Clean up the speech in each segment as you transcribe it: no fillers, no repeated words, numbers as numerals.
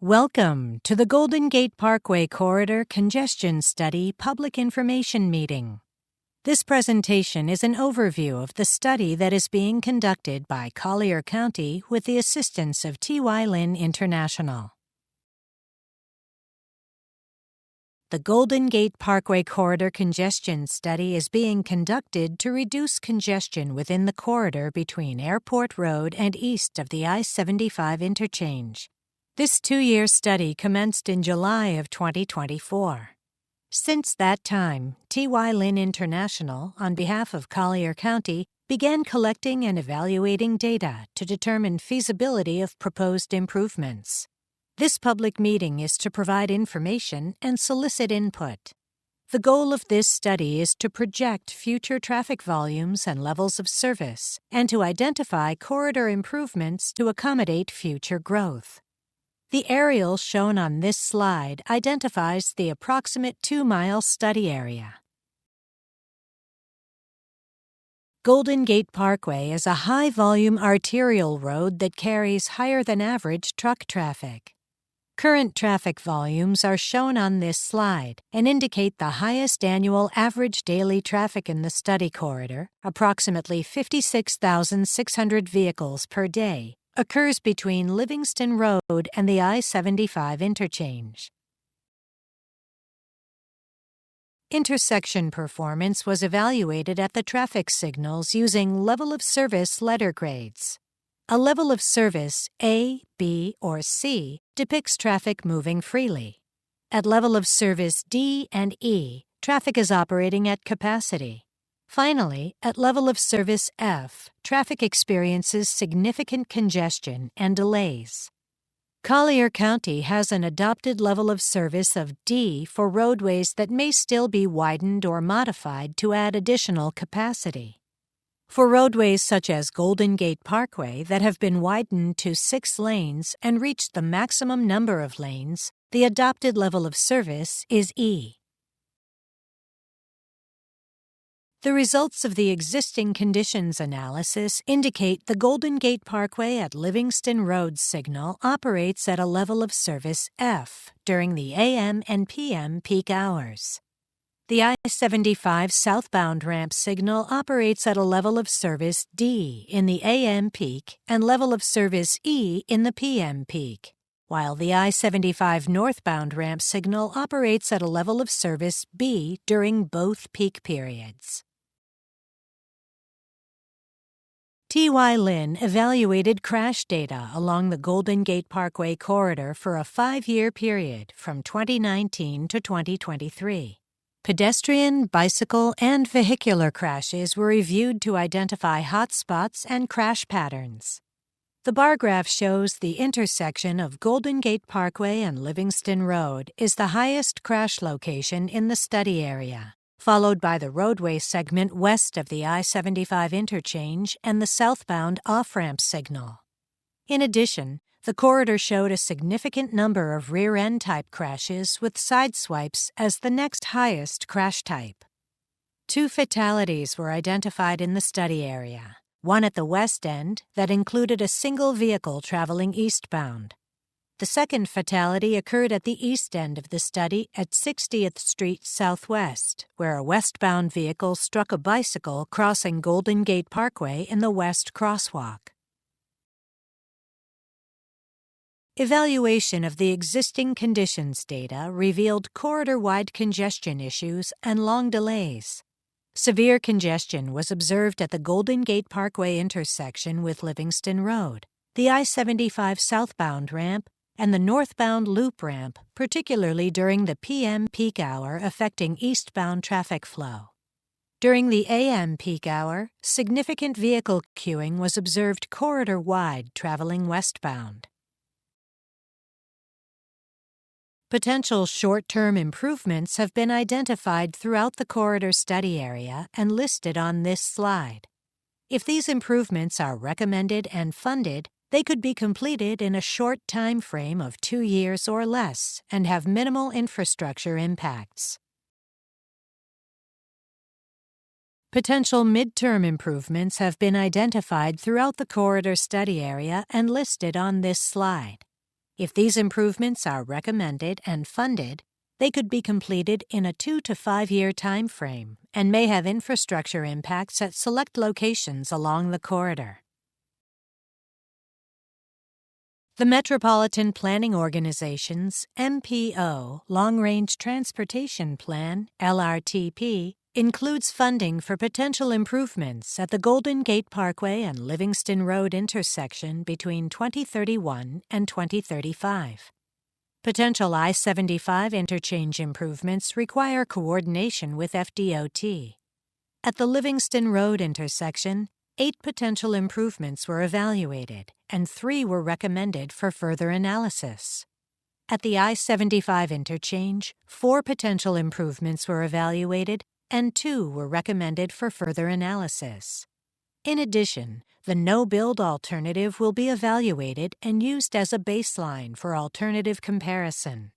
Welcome to the Golden Gate Parkway Corridor Congestion Study Public Information Meeting. This presentation is an overview of the study that is being conducted by Collier County with the assistance of T.Y. Lin International. The Golden Gate Parkway Corridor Congestion Study is being conducted to reduce congestion within the corridor between Airport Road and east of the I-75 interchange. This two-year study commenced in July of 2024. Since that time, T.Y. Lin International, on behalf of Collier County, began collecting and evaluating data to determine feasibility of proposed improvements. This public meeting is to provide information and solicit input. The goal of this study is to project future traffic volumes and levels of service, and to identify corridor improvements to accommodate future growth. The aerial shown on this slide identifies the approximate 2-mile study area. Golden Gate Parkway is a high-volume arterial road that carries higher-than-average truck traffic. Current traffic volumes are shown on this slide and indicate the highest annual average daily traffic in the study corridor, approximately 56,600 vehicles per day, occurs between Livingston Road and the I-75 interchange. Intersection performance was evaluated at the traffic signals using level of service letter grades. A level of service A, B, or C depicts traffic moving freely. At level of service D and E, traffic is operating at capacity. Finally, at level of service F, traffic experiences significant congestion and delays. Collier County has an adopted level of service of D for roadways that may still be widened or modified to add additional capacity. For roadways such as Golden Gate Parkway that have been widened to 6 lanes and reached the maximum number of lanes, the adopted level of service is E. The results of the existing conditions analysis indicate the Golden Gate Parkway at Livingston Road signal operates at a level of service F during the AM and PM peak hours. The I-75 southbound ramp signal operates at a level of service D in the AM peak and level of service E in the PM peak, while the I-75 northbound ramp signal operates at a level of service B during both peak periods. T.Y. Lin evaluated crash data along the Golden Gate Parkway corridor for a 5-year period from 2019 to 2023. Pedestrian, bicycle, and vehicular crashes were reviewed to identify hotspots and crash patterns. The bar graph shows the intersection of Golden Gate Parkway and Livingston Road is the highest crash location in the study area, followed by the roadway segment west of the I-75 interchange and the southbound off-ramp signal. In addition, the corridor showed a significant number of rear-end type crashes with side swipes as the next highest crash type. 2 fatalities were identified in the study area, one at the west end that included a single vehicle traveling eastbound. The second fatality occurred at the east end of the study at 60th Street Southwest, where a westbound vehicle struck a bicycle crossing Golden Gate Parkway in the west crosswalk. Evaluation of the existing conditions data revealed corridor-wide congestion issues and long delays. Severe congestion was observed at the Golden Gate Parkway intersection with Livingston Road, the I-75 southbound ramp, and the northbound loop ramp, particularly during the PM peak hour affecting eastbound traffic flow. During the AM peak hour, significant vehicle queuing was observed corridor-wide traveling westbound. Potential short-term improvements have been identified throughout the corridor study area and listed on this slide. If these improvements are recommended and funded, they could be completed in a short time frame of 2 years or less and have minimal infrastructure impacts. Potential midterm improvements have been identified throughout the corridor study area and listed on this slide. If these improvements are recommended and funded, they could be completed in a 2 to 5 year time frame and may have infrastructure impacts at select locations along the corridor. The Metropolitan Planning Organization's MPO Long Range Transportation Plan, LRTP, includes funding for potential improvements at the Golden Gate Parkway and Livingston Road intersection between 2031 and 2035. Potential I-75 interchange improvements require coordination with FDOT. At the Livingston Road intersection, 8 potential improvements were evaluated, and 3 were recommended for further analysis. At the I-75 interchange, 4 potential improvements were evaluated, and 2 were recommended for further analysis. In addition, the no-build alternative will be evaluated and used as a baseline for alternative comparison.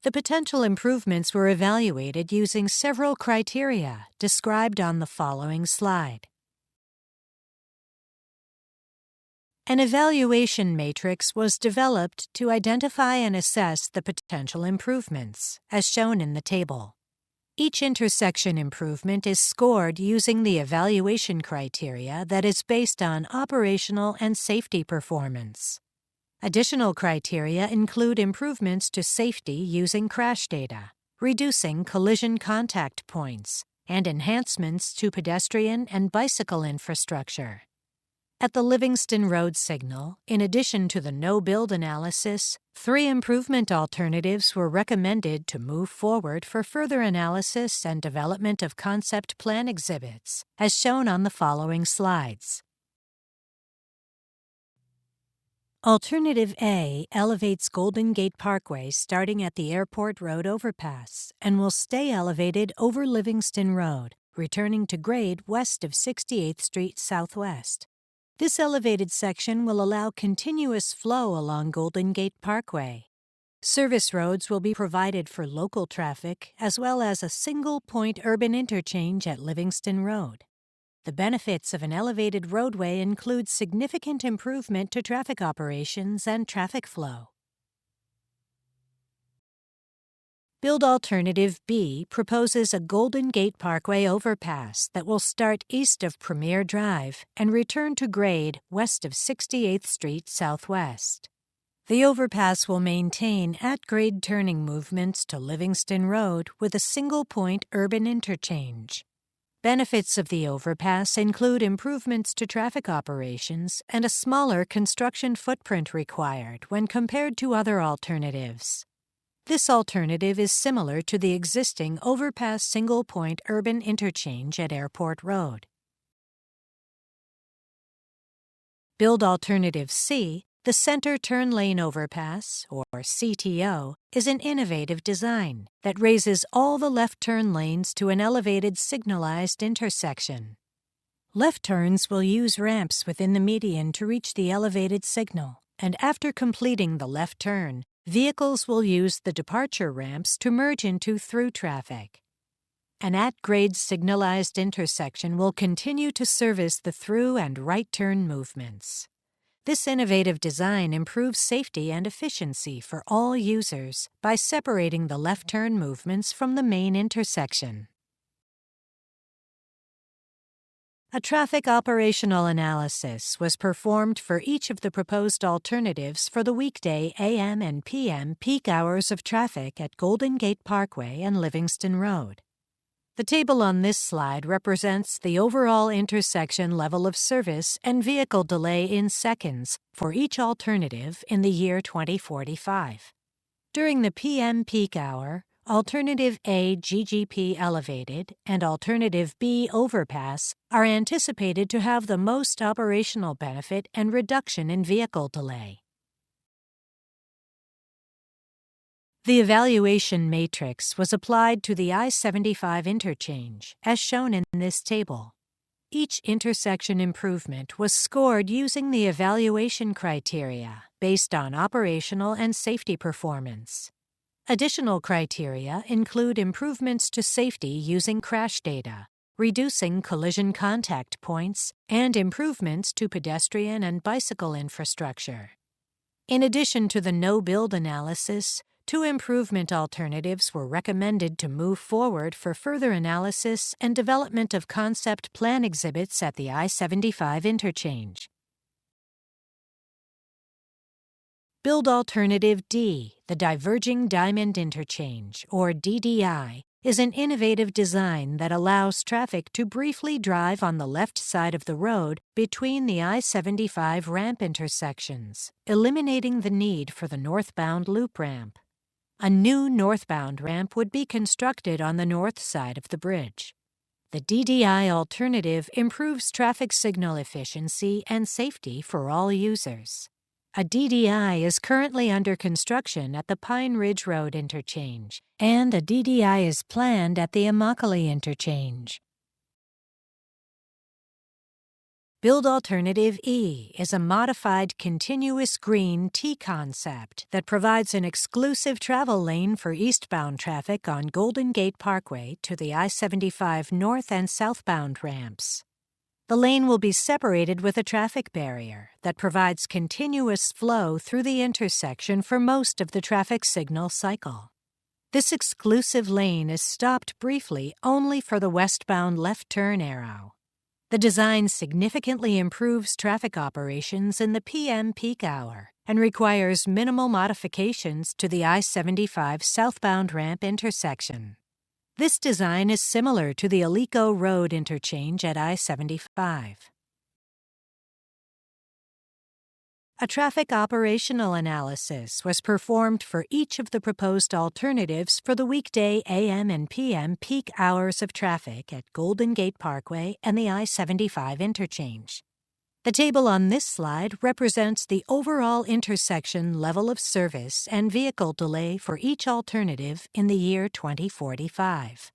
The potential improvements were evaluated using several criteria described on the following slide. An evaluation matrix was developed to identify and assess the potential improvements, as shown in the table. Each intersection improvement is scored using the evaluation criteria that is based on operational and safety performance. Additional criteria include improvements to safety using crash data, reducing collision contact points, and enhancements to pedestrian and bicycle infrastructure. At the Livingston Road signal, in addition to the no-build analysis, 3 improvement alternatives were recommended to move forward for further analysis and development of concept plan exhibits, as shown on the following slides. Alternative A elevates Golden Gate Parkway starting at the Airport Road overpass and will stay elevated over Livingston Road, returning to grade west of 68th Street Southwest. This elevated section will allow continuous flow along Golden Gate Parkway. Service roads will be provided for local traffic as well as a single-point urban interchange at Livingston Road. The benefits of an elevated roadway include significant improvement to traffic operations and traffic flow. Build Alternative B proposes a Golden Gate Parkway overpass that will start east of Premier Drive and return to grade west of 68th Street Southwest. The overpass will maintain at-grade turning movements to Livingston Road with a single-point urban interchange. Benefits of the overpass include improvements to traffic operations and a smaller construction footprint required when compared to other alternatives. This alternative is similar to the existing overpass single-point urban interchange at Airport Road. Build Alternative C, the Center Turn Lane Overpass, or CTO, is an innovative design that raises all the left turn lanes to an elevated signalized intersection. Left turns will use ramps within the median to reach the elevated signal, and after completing the left turn, vehicles will use the departure ramps to merge into through traffic. An at-grade signalized intersection will continue to service the through and right turn movements. This innovative design improves safety and efficiency for all users by separating the left turn movements from the main intersection. A traffic operational analysis was performed for each of the proposed alternatives for the weekday AM and PM peak hours of traffic at Golden Gate Parkway and Livingston Road. The table on this slide represents the overall intersection level of service and vehicle delay in seconds for each alternative in the year 2045. During the PM peak hour, Alternative A GGP elevated and Alternative B overpass are anticipated to have the most operational benefit and reduction in vehicle delay. The evaluation matrix was applied to the I-75 interchange, as shown in this table. Each intersection improvement was scored using the evaluation criteria based on operational and safety performance. Additional criteria include improvements to safety using crash data, reducing collision contact points, and improvements to pedestrian and bicycle infrastructure. In addition to the no-build analysis, 2 improvement alternatives were recommended to move forward for further analysis and development of concept plan exhibits at the I-75 interchange. Build Alternative D, the Diverging Diamond Interchange, or DDI, is an innovative design that allows traffic to briefly drive on the left side of the road between the I-75 ramp intersections, eliminating the need for the northbound loop ramp. A new northbound ramp would be constructed on the north side of the bridge. The DDI alternative improves traffic signal efficiency and safety for all users. A DDI is currently under construction at the Pine Ridge Road interchange, and a DDI is planned at the Immokalee interchange. Build Alternative E is a modified continuous green T concept that provides an exclusive travel lane for eastbound traffic on Golden Gate Parkway to the I-75 north and southbound ramps. The lane will be separated with a traffic barrier that provides continuous flow through the intersection for most of the traffic signal cycle. This exclusive lane is stopped briefly only for the westbound left turn arrow. The design significantly improves traffic operations in the PM peak hour and requires minimal modifications to the I-75 southbound ramp intersection. This design is similar to the Alico Road interchange at I-75. A traffic operational analysis was performed for each of the proposed alternatives for the weekday AM and PM peak hours of traffic at Golden Gate Parkway and the I-75 interchange. The table on this slide represents the overall intersection level of service and vehicle delay for each alternative in the year 2045.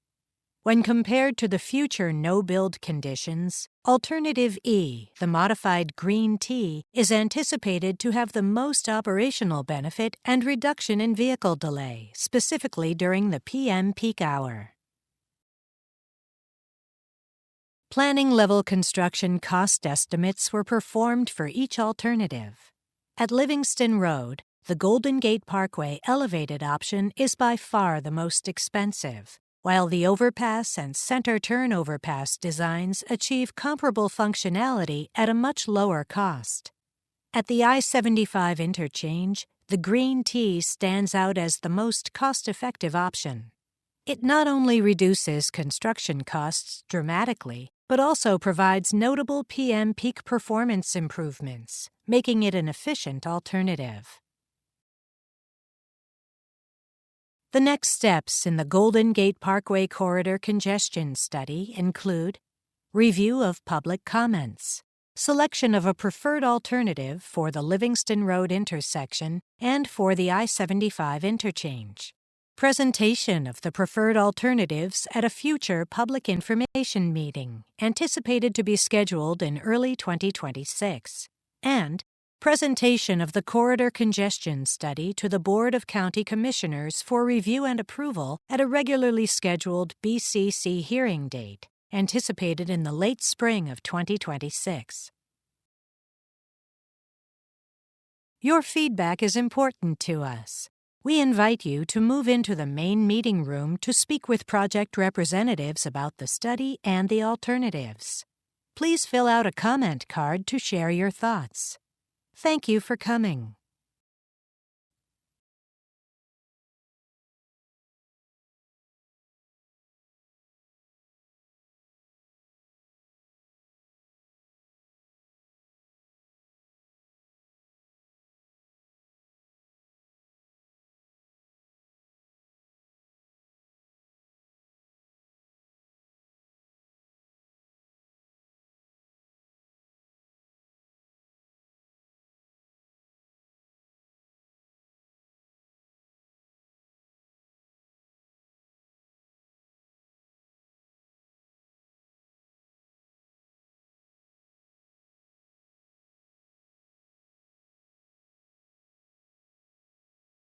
When compared to the future no-build conditions, Alternative E, the modified green T, is anticipated to have the most operational benefit and reduction in vehicle delay, specifically during the PM peak hour. Planning-level construction cost estimates were performed for each alternative. At Livingston Road, the Golden Gate Parkway elevated option is by far the most expensive, while the overpass and center turn overpass designs achieve comparable functionality at a much lower cost. At the I-75 interchange, the green T stands out as the most cost-effective option. It not only reduces construction costs dramatically, but also provides notable PM peak performance improvements, making it an efficient alternative. The next steps in the Golden Gate Parkway Corridor Congestion Study include review of public comments, selection of a preferred alternative for the Livingston Road intersection and for the I-75 interchange, presentation of the preferred alternatives at a future public information meeting, anticipated to be scheduled in early 2026, and presentation of the Corridor Congestion Study to the Board of County Commissioners for review and approval at a regularly scheduled BCC hearing date, anticipated in the late spring of 2026. Your feedback is important to us. We invite you to move into the main meeting room to speak with project representatives about the study and the alternatives. Please fill out a comment card to share your thoughts. Thank you for coming.